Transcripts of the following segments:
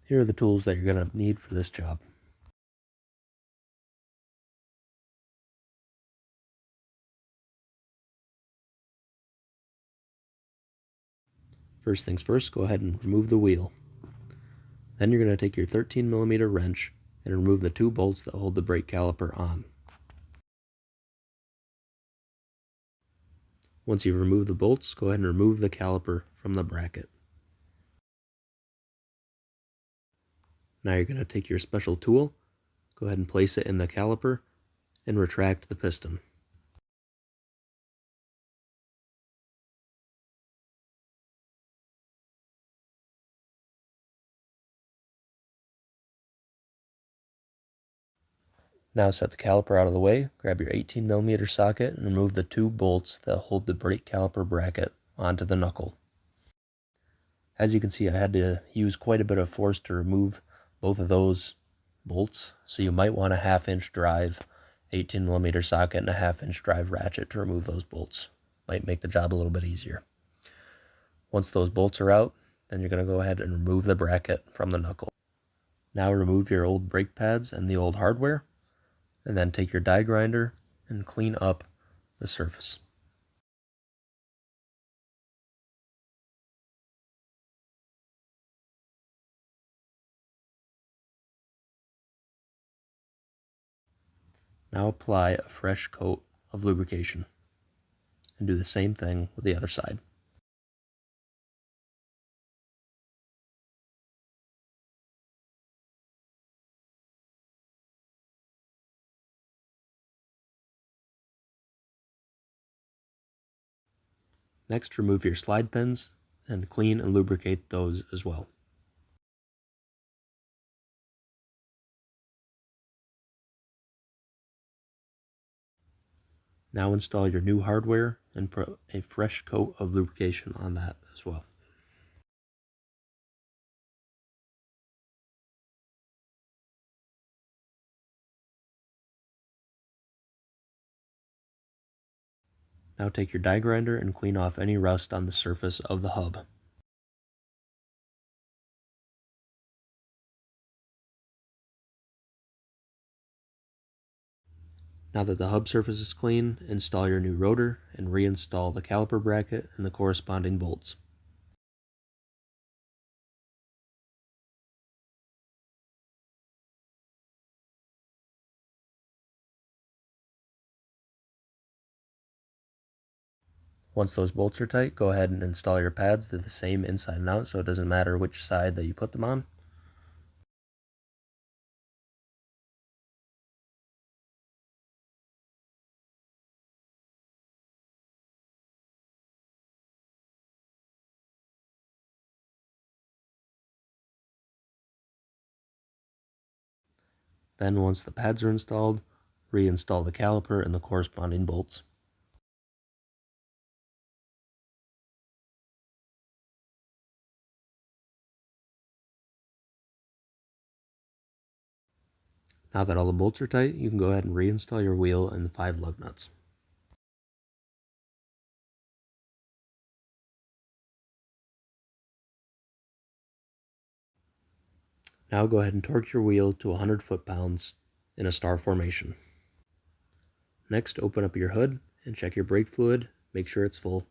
Here are the tools that you're going to need for this job. First things first, go ahead and remove the wheel. Then you're going to take your 13mm wrench and remove the 2 bolts that hold the brake caliper on. Once you've removed the bolts, go ahead and remove the caliper from the bracket. Now you're going to take your special tool, go ahead and place it in the caliper, and retract the piston. Now set the caliper out of the way, grab your 18mm socket, and remove the 2 bolts that hold the brake caliper bracket onto the knuckle. As you can see, I had to use quite a bit of force to remove both of those bolts, so you might want a 1/2-inch drive 18mm socket and a 1/2-inch drive ratchet to remove those bolts. Might make the job a little bit easier. Once those bolts are out, then you're going to go ahead and remove the bracket from the knuckle. Now remove your old brake pads and the old hardware, and then take your die grinder and clean up the surface. Now apply a fresh coat of lubrication and do the same thing with the other side. Next, remove your slide pins and clean and lubricate those as well. Now install your new hardware and put a fresh coat of lubrication on that as well. Now take your die grinder and clean off any rust on the surface of the hub. Now that the hub surface is clean, install your new rotor and reinstall the caliper bracket and the corresponding bolts. Once those bolts are tight, go ahead and install your pads. They're the same inside and out, so it doesn't matter which side that you put them on. Then once the pads are installed, reinstall the caliper and the corresponding bolts. Now that all the bolts are tight, you can go ahead and reinstall your wheel and the 5 lug nuts. Now go ahead and torque your wheel to 100 foot-pounds in a star formation. Next, open up your hood and check your brake fluid, make sure it's full,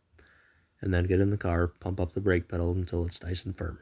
and then get in the car, pump up the brake pedal until it's nice and firm.